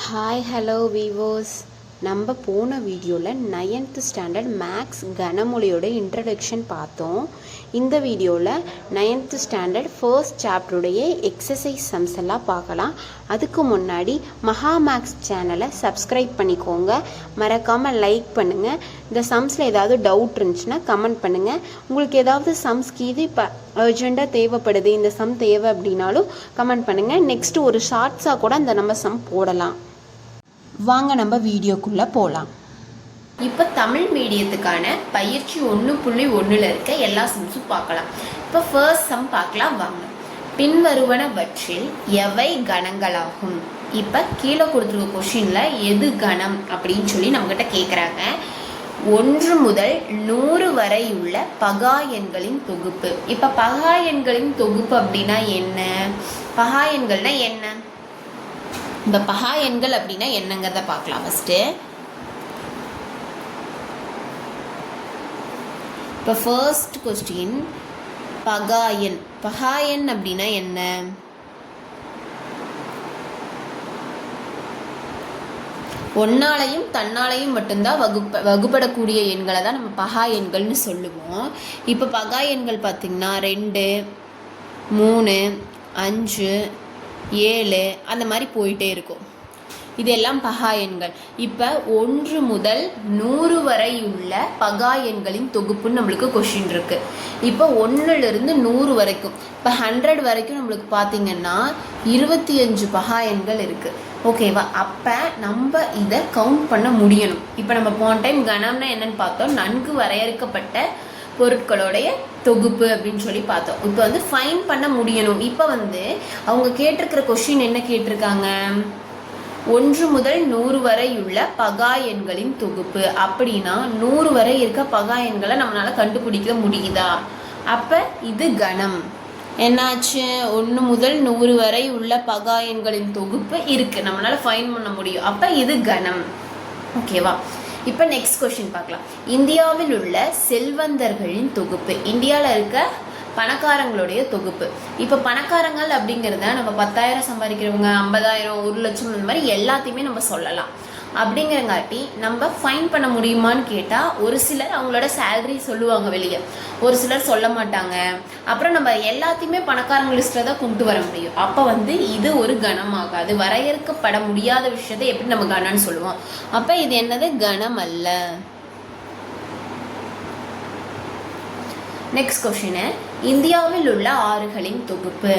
Hi hello வீவோஸ். நம்ம போன வீடியோவில் 9th ஸ்டாண்டர்ட் மேக்ஸ் கனமொழியோட இன்ட்ரடக்ஷன் பார்த்தோம். இந்த வீடியோவில் 9th ஸ்டாண்டர்ட் ஃபர்ஸ்ட் சாப்டருடைய எக்ஸசைஸ் சம்ஸ் எல்லாம் பார்க்கலாம். அதுக்கு முன்னாடி மகா மேக்ஸ் சேனலை சப்ஸ்கிரைப் பண்ணிக்கோங்க, மறக்காமல் லைக் பண்ணுங்கள். இந்த சம்ஸில் ஏதாவது டவுட் இருந்துச்சுன்னா கமெண்ட் பண்ணுங்கள். உங்களுக்கு ஏதாவது சம்ஸ்க்கு இது இப்போ அர்ஜெண்ட்டாக தேவைப்படுது, இந்த சம் தேவை அப்படின்னாலும் கமெண்ட் பண்ணுங்கள். நெக்ஸ்ட்டு ஒரு ஷார்ட்ஸாக கூட அந்த நம்ம சம் போடலாம். வாங்க நம்ம வீடியோக்குள்ளே போகலாம். இப்போ தமிழ் மீடியத்துக்கான பயிற்சி 1.1 இருக்க எல்லா சம்ஸும் பார்க்கலாம். இப்போ ஃபர்ஸ்ட் சம் பார்க்கலாம் வாங்க. பின்வருவனவற்றில் எவை கணங்களாகும்? இப்போ கீழே கொடுத்துருக்க கொஷினில் எது கணம் அப்படின்னு சொல்லி நம்மகிட்ட கேட்குறாங்க. 1 முதல் 100 வரை உள்ள பகா எண்களின் தொகுப்பு. இப்போ பகா எண்களின் தொகுப்பு அப்படின்னா என்ன? பகா எண்கள்னா என்ன? இந்த பகா எண்கள் அப்படின்னா என்னங்கிறத பார்க்கலாம். ஃபஸ்ட்டு இப்போ ஃபர்ஸ்ட் கொஸ்டின் பகாயன். பகாயன் அப்படின்னா என்ன? ஒன்னாலையும் தன்னாலையும் மட்டும்தான் வகுப்படக்கூடிய எண்களை தான் நம்ம பகா எண்கள்னு சொல்லுவோம். இப்போ பகா எண்கள் பார்த்திங்கன்னா 2, 3, 5, 7 அந்த மாதிரி போயிட்டே இருக்கும். இதெல்லாம் பகா எண்கள். இப்போ 1 முதல் 100 வரை உள்ள பகா எண்களின் தொகுப்புன்னு நம்மளுக்கு கொஷின் இருக்குது. இப்போ 1லிருந்து 100 வரைக்கும், இப்போ 100 வரைக்கும் நம்மளுக்கு பார்த்திங்கன்னா 25 பகா எண்கள் இருக்குது. ஓகேவா? அப்போ நம்ம இதை கவுண்ட் பண்ண முடியணும். இப்போ நம்ம போன டைம் கணம்னா என்னன்னு பார்த்தோம், நன்கு வரையறுக்கப்பட்ட பொருட்களுடைய தொகுப்பு அப்படின்னு சொல்லி பார்த்தோம். இப்போ ஃபைன் பண்ண முடியணும். இப்போ அவங்க கேட்டிருக்கிற கொஷின் என்ன கேட்டிருக்காங்க? 1 முதல் 100 வரை உள்ள பகா எண்களின் தொகுப்பு. அப்படின்னா 100 வரை இருக்க பகா எண்களை நம்மளால கண்டுபிடிக்க முடியுதா? அப்போ இது கணம். என்னாச்சு? 1 முதல் 100 வரை உள்ள பகா எண்களின் தொகுப்பு இருக்குது, நம்மளால ஃபைன் பண்ண முடியும். அப்போ இது கணம். ஓகேவா? இப்போ நெக்ஸ்ட் கொஸ்டின் பார்க்கலாம். இந்தியாவில் உள்ள செல்வந்தர்களின் தொகுப்பு. இந்தியாவில் இருக்க பணக்காரங்களுடைய தொகுப்பு. இப்போ பணக்காரங்கள் அப்படிங்கிறத நம்ம 10,000 சம்பாதிக்கிறவங்க, 50,000, 1,00,000 இந்த மாதிரி எல்லாத்தையுமே நம்ம சொல்லலாம். அப்படிங்கிறங்காட்டி நம்ம ஃபைன் பண்ண முடியுமான்னு கேட்டால் ஒரு சிலர் அவங்களோட சேலரி சொல்லுவாங்க வெளியே, ஒரு சிலர் சொல்ல மாட்டாங்க. அப்புறம் நம்ம எல்லாத்தையுமே பணக்காரங்க லிஸ்ட்டில் தான் கொண்டு வர முடியும். அப்போ இது ஒரு கணமாகாது. வரையறுக்கப்பட முடியாத விஷயத்தை எப்படி நம்ம கணம்னு சொல்லுவோம்? அப்போ இது என்னது? கணம் அல்ல. நெக்ஸ்ட் கொஸ்டின், இந்தியாவில் உள்ள ஆறுகளின் தொகுப்பு.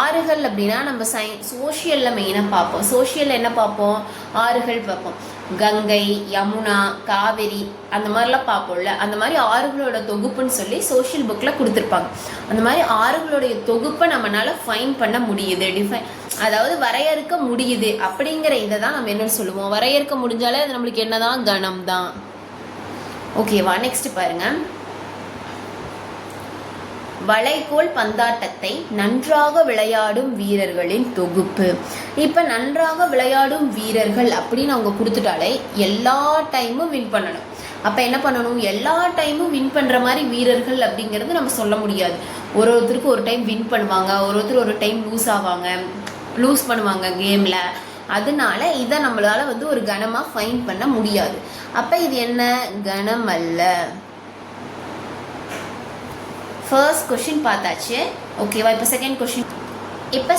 ஆறுகள் அப்படின்னா நம்ம சோஷியலில் மெயினாக பார்ப்போம். சோஷியலில் என்ன பார்ப்போம்? ஆறுகள் பார்ப்போம். கங்கை, யமுனா, காவேரி அந்த மாதிரிலாம் பார்ப்போம்ல. அந்த மாதிரி ஆறுகளோட தொகுப்புன்னு சொல்லி சோஷியல் புக்கில் கொடுத்துருப்பாங்க. அந்த மாதிரி ஆறுகளுடைய தொகுப்பை நம்மளால ஃபைன் பண்ண முடியுது, அதாவது வரையறுக்க முடியுது. அப்படிங்கிற இதை தான் நம்ம என்ன சொல்லுவோம்? வரையறுக்க முடிஞ்சாலே அது நம்மளுக்கு என்னதான்? கணம் தான். ஓகேவா? நெக்ஸ்ட் பாருங்க. வளைகோல் பந்தாட்டத்தை நன்றாக விளையாடும் வீரர்களின் தொகுப்பு. இப்போ நன்றாக விளையாடும் வீரர்கள் அப்படின்னு அவங்க கொடுத்துட்டாலே எல்லா டைமும் வின் பண்ணணும். அப்போ என்ன பண்ணணும்? எல்லா டைமும் வின் பண்ணுற மாதிரி வீரர்கள் அப்படிங்கிறது நம்ம சொல்ல முடியாது. ஒருத்தருக்கு ஒரு டைம் வின் பண்ணுவாங்க, ஒருத்தர் ஒரு டைம் லூஸ் பண்ணுவாங்க கேமில். அதனால இதை நம்மளால ஒரு கணமாக ஃபைன் பண்ண முடியாது. அப்போ இது என்ன? கணம் அல்ல. ஃபர்ஸ்ட் கொஸ்டின் பார்த்தாச்சு. ஓகேவா? இப்போ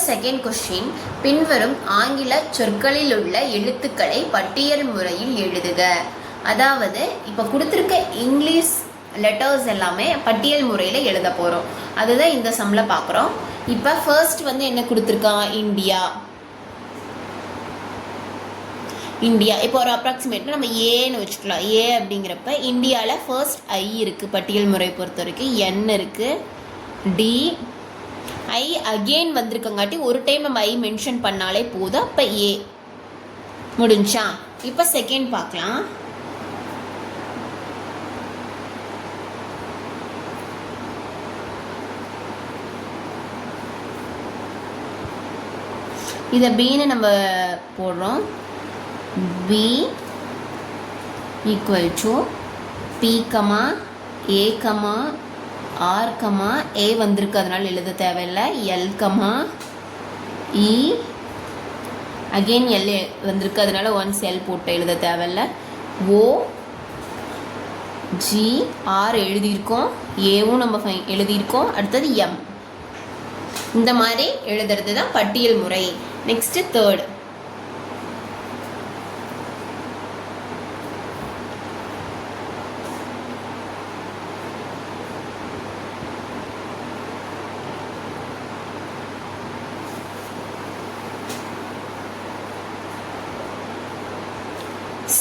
செகண்ட் கொஸ்டின் பின்வரும் ஆங்கில சொற்களில் உள்ள எழுத்துக்களை பட்டியல் முறையில் எழுதுக. அதாவது இப்போ கொடுத்துருக்க இங்கிலீஷ் லெட்டர்ஸ் எல்லாமே பட்டியல் முறையில் எழுத போகிறோம். அதுதான் இந்த சம்மில் பார்க்குறோம். இப்போ ஃபர்ஸ்ட் என்ன கொடுத்துருக்கான்? இந்தியா. இப்போ ஒரு அப்ராக்சிமேட்டாக நம்ம ஏன்னு வச்சுக்கலாம். ஏ அப்படிங்கிறப்ப இந்தியாவில் ஃபர்ஸ்ட் ஐ இருக்குது பட்டியல் முறை பொறுத்த வரைக்கும். என் இருக்குது, டி, ஐ அகெயின் வந்திருக்கங்காட்டி ஒரு டைம் நம்ம ஐ மென்ஷன் பண்ணாலே போதும். அப்போ ஏ முடிஞ்சா. இப்போ செகண்ட் பார்க்கலாம். இதை பீன்னு நம்ம போடுறோம். B equal to P, A, R, A வந்திருக்கு, அதனால் எழுத தேவையில்லை. L, E, அகெயின் எல் வந்திருக்கு, அதனால ஒன்ஸ் எல் போட்டு எழுத தேவையில்ல. ஓ ஜி ஆர் எழுதியிருக்கோம், ஏவும் நம்ம எழுதியிருக்கோம், அடுத்தது எம். இந்த மாதிரி எழுதுறது தான் பட்டியல் முறை. Next third,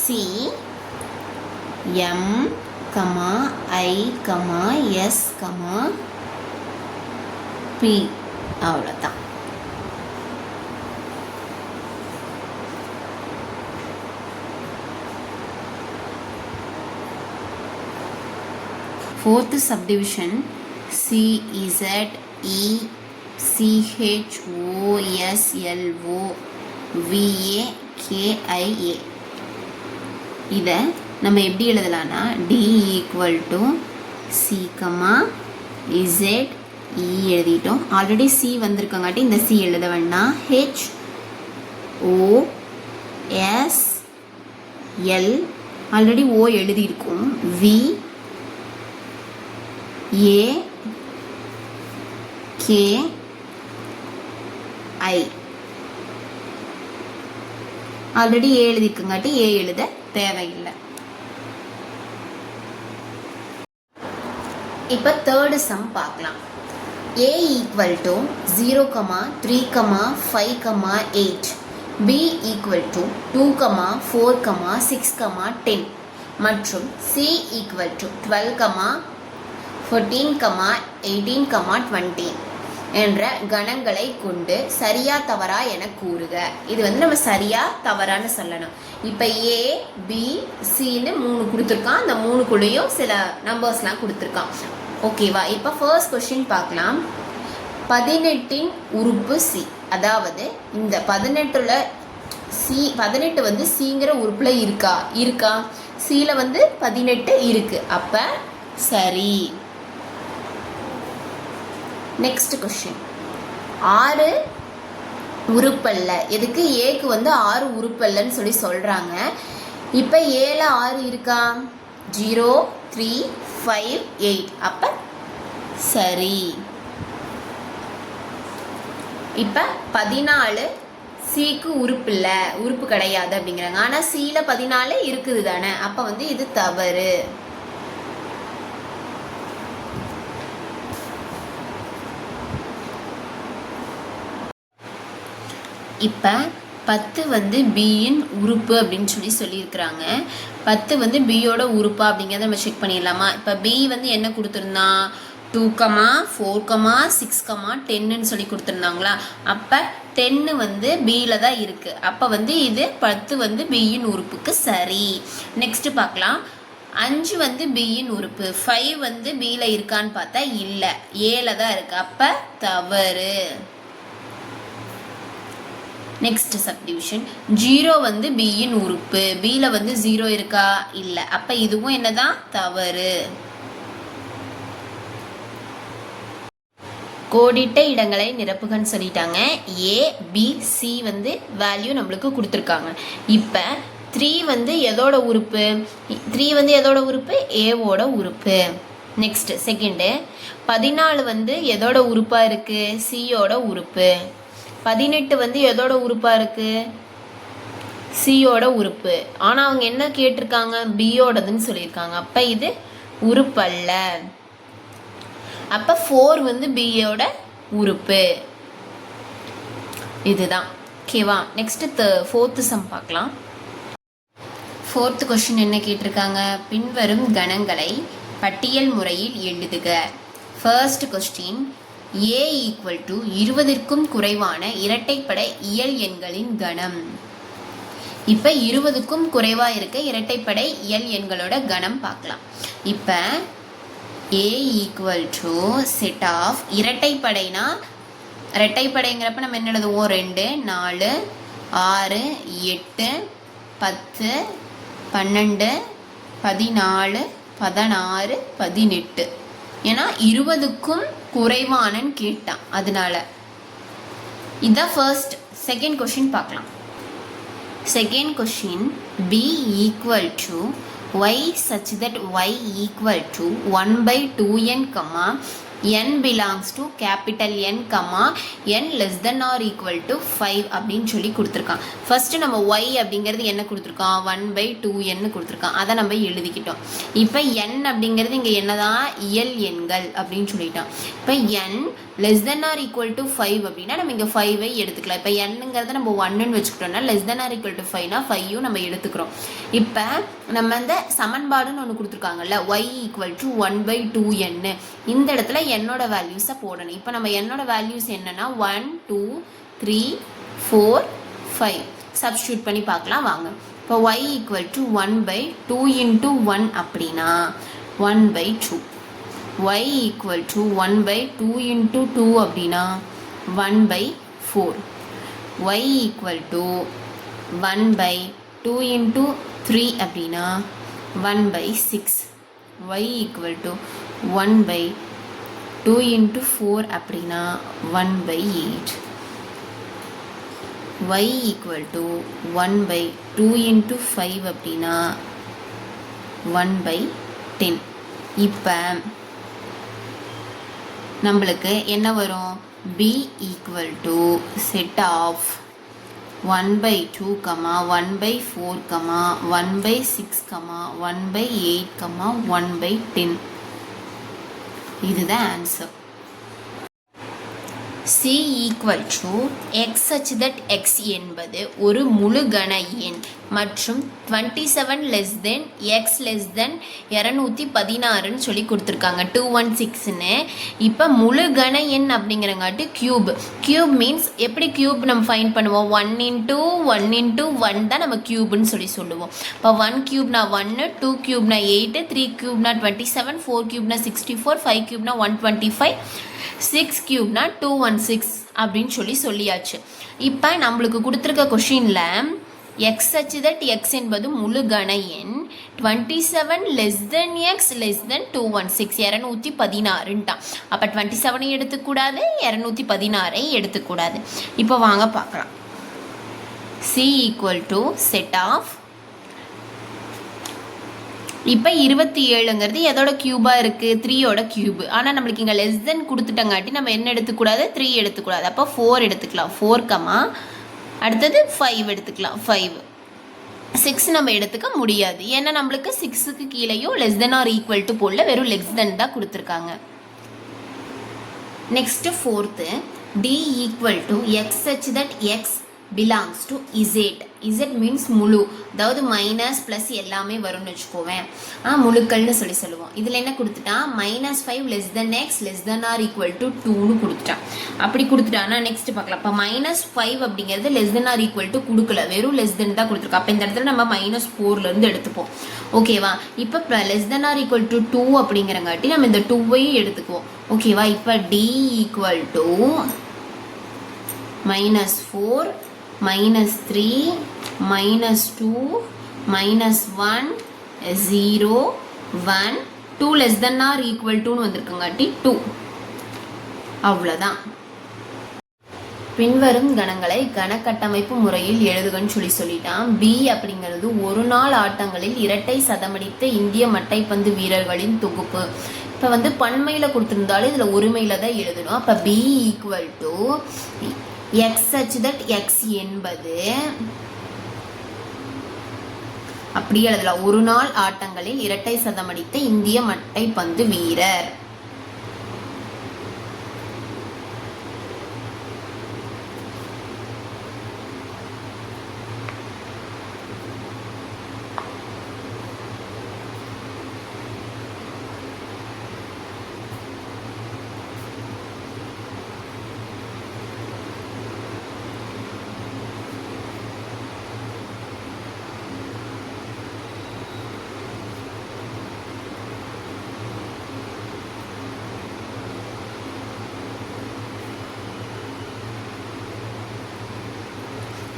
C M I S P அவ்வளோதான். Fourth subdivision C Z E C H O S L O V A K I A. இதை நம்ம எப்படி எழுதலாம்னா D equal to C comma Z E எழுதிட்டோம். ஆல்ரெடி C வந்திருக்கங்காட்டி இந்த C எழுத வேண்டாம். H O S L already O எழுதியிருக்கோம். V A K I already A எழுதிருக்கங்காட்டி ஏ எழுத தேவையில்லை. இப்போ தேர்டு சம் பார்க்கலாம். A equal to 0, 3, 5, 8, B equal to 2, 4, 6, 10 மற்றும் C ஈக்குவல் டு 12, 14, 18, 20 என்ற கணங்களை கொண்டு சரியா தவறா என கூறுக. இது நம்ம சரியா தவறான்னு சொல்லணும். இப்போ ஏ பி சின்னு 3 கொடுத்துருக்கான். அந்த 3குள்ளேயும் சில நம்பர்ஸ்லாம் கொடுத்துருக்கான். ஓகேவா? இப்போ ஃபர்ஸ்ட் கொஸ்டின் பார்க்கலாம். 18 உறுப்பு சி, அதாவது இந்த 18ல் சி 18 சிங்கிற உறுப்புல இருக்கா சில 18 இருக்கு. அப்ப சரி. Next question, 6 உறுப்பல்ல. எதுக்கு? ஏக்கு 6 உறுப்பல்லன்னு சொல்லி சொல்றாங்க. இப்போ ஏல 6 இருக்கா? 0, 3, 5, 8. அப்ப சரி. இப்போ 14 சிக்கு உறுப்பு இல்லை, உறுப்பு கிடையாது அப்படிங்கிறாங்க. ஆனால் சில 14 இருக்குது தானே. அப்போ இது தவறு. இப்போ 10 பியின் உறுப்பு அப்படின்னு சொல்லியிருக்கிறாங்க. 10 பியோட உறுப்பா அப்படிங்கிறத நம்ம செக் பண்ணிடலாமா? இப்போ பி என்ன கொடுத்துருந்தான்? 2, 4, 6, 10ன்னு சொல்லி கொடுத்துருந்தாங்களா? அப்போ 10 பியில் தான் இருக்குது. அப்போ இது 10 பியின் உறுப்புக்கு சரி. நெக்ஸ்ட் பார்க்கலாம். 5 பியின் உறுப்பு. 5 பியில் இருக்கான்னு பார்த்தா இல்லை, ஏல தான் இருக்கு. அப்போ தவறு. நெக்ஸ்ட் சப்டிவிஷன், 0 பியின் உறுப்பு. பியில் 0 இருக்கா? இல்லை. அப்போ இதுவும் என்னதான்? தவறு. கோடிட்ட இடங்களை நிரப்புகன்னு சொல்லிட்டாங்க. ஏ பி சி வேல்யூ நம்மளுக்கு கொடுத்துருக்காங்க. இப்போ 3 எதோட உறுப்பு? 3 எதோட உறுப்பு? ஏவோட உறுப்பு. நெக்ஸ்ட் செகண்டு, 14 எதோட உறுப்பாக இருக்குது? சியோட உறுப்பு. 18 எதோட உறுப்பாக இருக்குது? சியோட உறுப்பு. ஆனால் அவங்க என்ன கேட்டிருக்காங்க? பியோடதுன்னு சொல்லியிருக்காங்க. அப்போ இது உறுப்பல்ல. அப்போ 4 பியோட உறுப்பு. இதுதான். ஓகேவா? நெக்ஸ்ட் ஃபோர்த்து சம் பார்க்கலாம். ஃபோர்த்து கொஸ்டின் என்ன கேட்டிருக்காங்க? பின்வரும் கணங்களை பட்டியல் முறையில் எழுதுக. First question, A equal to 20க்கும் குறைவான இரட்டைப்படை இயல் எண்களின் கணம். இப்போ 20க்கும் குறைவாக இருக்க இரட்டைப்படை இயல் எண்களோட கணம் பார்க்கலாம். இப்போ A equal to set of இரட்டைப்படைனா, இரட்டைப்படைங்கிறப்ப நம்ம என்ன எழுதுவோம்? 2, 4, 6, 8, 10, 12, 14, 16, 18. ஏன்னா 20க்கும் குறைவானன்னு கேட்டான். அதனால இதுதான் ஃபர்ஸ்ட். செகண்ட் கொஸ்டின் பார்க்கலாம். Second question, b equal to y such that y equal to 1 by 2n comma n belongs to capital N comma n less than or equal to 5 அப்படின்னு சொல்லி கொடுத்துருக்கான். ஃபஸ்ட்டு நம்ம y அப்படிங்கிறது என்ன கொடுத்துருக்கான், 1 by 2n கொடுத்துருக்கான். அதை நம்ம எழுதிக்கிட்டோம். இப்போ n அப்படிங்கிறது இங்கே என்னதான் இயல் எண்கள் அப்படின்னு சொல்லிட்டோம். இப்போ n less than or equal to 5 அப்படின்னா நம்ம இங்கே 5ஐ எடுத்துக்கலாம். இப்போ nங்கிறத நம்ம 1ன்னு வச்சுக்கிட்டோம்னா less than or equal to 5னா 5யும் நம்ம எடுத்துக்கிறோம். இப்போ நம்ம இந்த சமன்பாடுன்னு ஒன்று கொடுத்துருக்காங்கல்ல, y equal to 1 by 2n, இந்த இடத்துல என்னோட வேல்யூஸை போடணும். இப்போ நம்ம என்னோட வேல்யூஸ் என்னன்னா 1 2 3 4 5 சப்ஸ்டியூட் பண்ணி பார்க்கலாம் வாங்க. இப்போ y equal to 1 by 2 into 1 அப்படின்னா 1 by 2, y equal to 1 by 2 into 2 அப்படின்னா 1 by 4, y equal to 1 by 2 into 3 அப்படின்னா 1 by 6, y equal to 1 by 2 into 4 அப்படின்னா 1 by 8, y equal to 1 by 2 into 5 அப்படின்னா 1 by 10. இப்போ நம்மளுக்கு என்ன வரும், b equal to set of 1 by 2, 1 by 4, 1 by 6, 1 by 8, 1 by 10. இதுதான் answer. c equal to x such that x என்பது ஒரு முழு கன எண் மற்றும் 27 less than x less than 216ன்னு சொல்லி கொடுத்துருக்காங்க, 216ன்னு. இப்போ முழு கன எண் அப்படிங்கிறங்காட்டி கியூப் மீன்ஸ் எப்படி கியூப் நம்ம ஃபைண்ட் பண்ணுவோம், 1 into 1 தான் நம்ம கியூப்னு சொல்லுவோம். இப்போ 1 கியூப்னா 1, 2 கியூப்னா 8, 3 கியூப்னா 27, 4 கியூப்னா 64, 5 கியூப்னா 125, 6 கியூப்னா 216 அப்படின்னு சொல்லியாச்சு. இப்போ நம்மளுக்கு கொடுத்துருக்க கொஷினில் x such that x என்பது முழு கன எண், 27 less than x less than 216, 216ன்ட்டான். அப்போ 27 எடுத்துக்கூடாது, 216 எடுத்துக்கூடாது. இப்போ வாங்க பார்க்கலாம். c equal to set of, இப்போ 27ங்கிறது எதோட கியூபாக இருக்குது, 3யோட கியூபு. ஆனால் நம்மளுக்கு இங்கே லெஸ் தென் கொடுத்துட்டங்காட்டி நம்ம என்ன எடுத்துக்கூடாது, 3 எடுத்துக்கூடாது. அப்போ 4 எடுத்துக்கலாம், 4, அடுத்தது 5 எடுத்துக்கலாம், 5. 6 நம்ம எடுத்துக்க முடியாது, ஏன்னா நம்மளுக்கு 6க்கு கீழேயும் less than or equal to போடல, வெறும் லெஸ் தென் தான் கொடுத்துருக்காங்க. Next 4th, d equal to x such that x belongs to z means முழு, அதாவது மைனஸ் ப்ளஸ் எல்லாமே வரும்னு வச்சுக்கோவேன், முழுக்கள்னு சொல்லுவோம். இதில் என்ன கொடுத்துட்டான், -5 less than x less than or equal to 2ன்னு கொடுத்துட்டான். அப்படி கொடுத்துட்டான்னா நெக்ஸ்ட் பார்க்கலாம். இப்போ -5 அப்படிங்கிறது less than or equal to கொடுக்கல, வெறும் less than தான் கொடுத்துருக்கோம். அப்போ இந்த இடத்துல நம்ம -4லேருந்து எடுத்துப்போம், ஓகேவா. இப்போ less than or equal to 2 அப்படிங்கிறங்காட்டி நம்ம இந்த 2வையும் எடுத்துக்குவோம், ஓகேவா. இப்போ d equal to -4 -3 -2 -1 0 1 2 less than or equal toன்னு வந்திருக்கங்காட்டி 2, அவ்வளோதான். பின்வரும் கணங்களை கணக்கட்டமைப்பு முறையில் எழுதுகன்னு சொல்லிட்டான். b அப்படிங்கிறது ஒரு நாள் ஆட்டங்களில் இரட்டை சதமடித்த இந்திய மட்டைப்பந்து வீரர்களின் தொகுப்பு. இப்போ பன்மையில் கொடுத்துருந்தாலும் இதில் ஒருமையில் தான் எழுதணும். அப்போ b equal to x such that x என்பது அப்படி எழுதலாம், ஒரு நாள் ஆட்டங்களில் இரட்டை சதமடித்த இந்திய மட்டைப்பந்து வீரர்.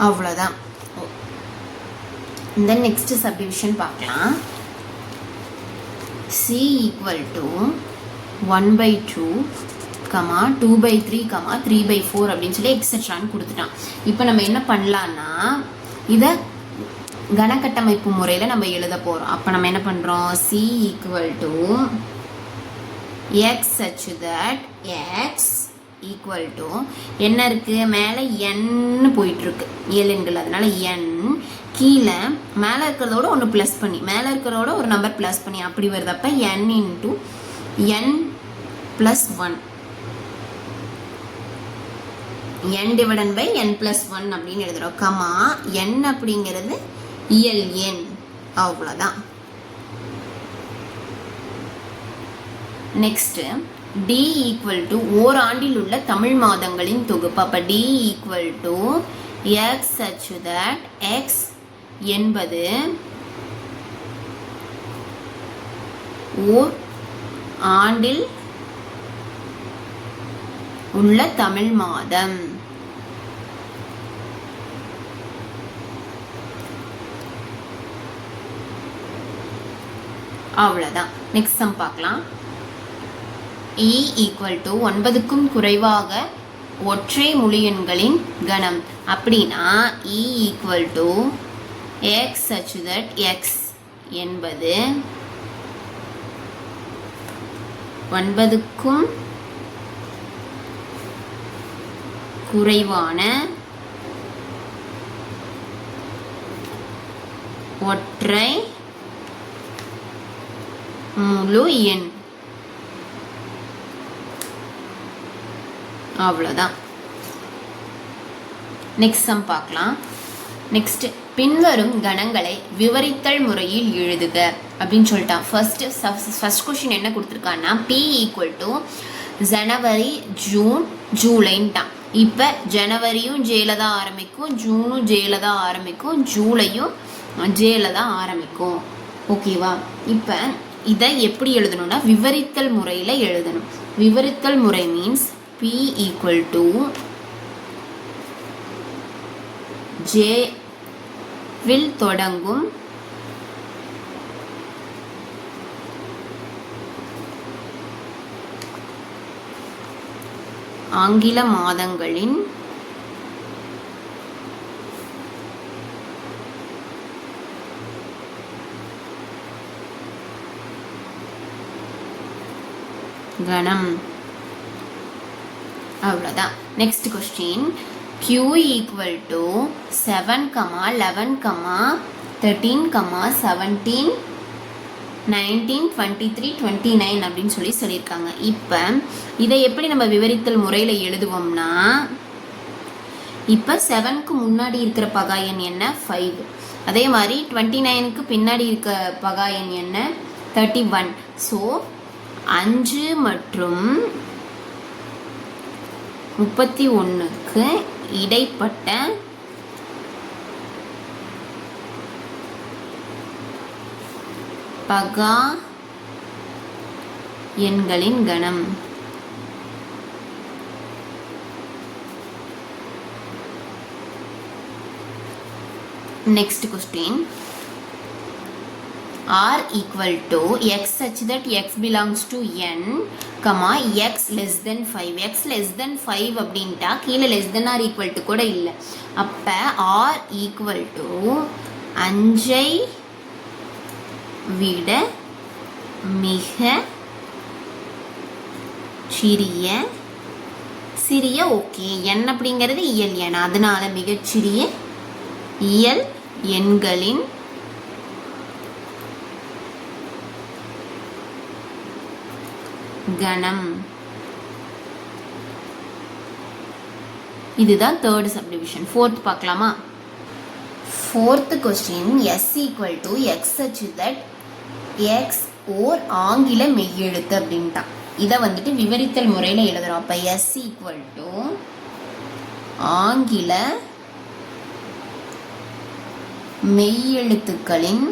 அவ்வளோதான். இந்த நெக்ஸ்ட் சப்டிவிஷன் பார்க்கலாம். c equal to 1/2, 2/3, 3/4 அப்படின்னு சொல்லி எக்ஸெட்ரான்னு கொடுத்துட்டான். இப்போ நம்ம என்ன பண்ணலான்னா இதை கணக்கட்டமைப்பு முறையில் நம்ம எழுத போகிறோம். அப்போ நம்ம என்ன பண்ணுறோம், C equal to X such that X equal to என்ன இருக்குது, மேலே என்னு போயிட்டுருக்கு 7 எண்கள், அதனால என், கீழே மேலே இருக்கிறதோட ஒன்று ப்ளஸ் பண்ணி, மேலே இருக்கிறதோட ஒரு நம்பர் ப்ளஸ் பண்ணி அப்படி வருது. அப்போ N into N plus 1, n divided by n plus 1 அப்படின்னு எழுதுகிறோம். கமா n அப்படிங்கிறது இயல் எண், அவ்வளோதான். நெக்ஸ்ட்டு டி ஈக்குவல் டு ஓராண்டில் உள்ள தமிழ் மாதங்களின் தொகுப்பு. அப்போ D equal to X such that X என்பது ஓர் ஆண்டில் உள்ள தமிழ் மாதம். அவ்வளோதான். நெக்ஸ்ட் சம் பார்க்கலாம். இ ஈக்குவல் டு 9க்கும் குறைவாக ஒற்றை முழு எண்களின் கணம். அப்படின்னா இ equal to X such that X என்பது 9க்கும் குறைவான ஒற்றை முழு எண். அவ்வளோதான். நெக்ஸ்ட் சம் பார்க்கலாம். நெக்ஸ்ட் பின்வரும் கணங்களை விவரித்தல் முறையில் எழுதுக அப்படின்னு சொல்லிட்டான். ஃபர்ஸ்ட் கொஸ்டின் என்ன கொடுத்துருக்கான்னா B equal to January June ஜூலைன்ட்டான். இப்போ ஜனவரியும் ஜேல தான் ஆரம்பிக்கும், ஜூனும் ஜேல தான் ஆரம்பிக்கும், ஜூலையும் ஜேல தான் ஆரம்பிக்கும். ஓகேவா? இப்போ இதை எப்படி எழுதணும்னா விவரித்தல் முறையில் எழுதணும். விவரித்தல் முறை means P equal to J will தொடங்கும் ஆங்கில மாதங்களின் கணம். அவ்வளோதான். Next question Q equal to 7, 11, 13, 17, 19, 23, 29 அப்படின்னு சொல்லியிருக்காங்க. இப்போ இதை எப்படி நம்ம விவரித்தல் முறையில் எழுதுவோம்னா இப்போ 7க்கு முன்னாடி இருக்கிற பகாயன் என்ன 5, அதே மாதிரி 29க்கு பின்னாடி இருக்க பகாயன் என்ன 31. ஸோ 5 மற்றும் 31க்கு இடைப்பட்ட பகா எண்களின் கணம். Next question R equal to x such that x belongs to n, x less than 5. x less than 5 அப்படின்ட்டா கீழே less than or equal to கூட இல்லை. அப்போ R equal to 5ஐ விட மிக சிறிய ஓகே n அப்படிங்கிறது இயல் எண், அதனால மிகச்சிறிய இயல் எண்களின் கணம். இதுதான் தேர்ட் சப்டிவிஷன். ஃபோர்த் பார்க்கலாமா? Fourth question S equal to X such that X ஓர் ஆங்கில மெய்யெழுத்து அப்படின்ட்டான். இதை வந்துட்டு விவரித்தல் முறையில் எழுதுறோம். அப்போ S ஈக்குவல் டு ஆங்கில மெய்யெழுத்துக்களின்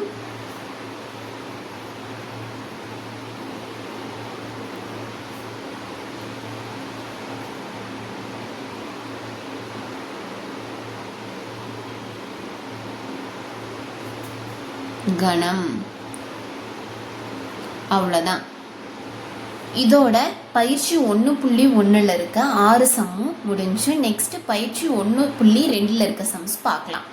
கணம். அவ்வளோதான். இதோட பயிற்சி 1.1 இருக்க 6 சம்மும் முடிஞ்சு. நெக்ஸ்ட் பயிற்சி 1.2 இருக்க சம்ஸ் பார்க்கலாம்.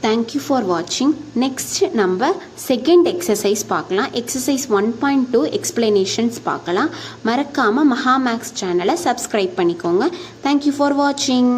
தேங்க்யூ ஃபார் வாட்சிங். நெக்ஸ்ட் நம்ம செகண்ட் எக்ஸசைஸ் பார்க்கலாம். எக்ஸசைஸ் 1.2 எக்ஸ்பிளனேஷன்ஸ் பார்க்கலாம். மறக்காமல் மகா மேக்ஸ் சேனலை சப்ஸ்கிரைப் பண்ணிக்கோங்க. தேங்க்யூ ஃபார் வாட்சிங்.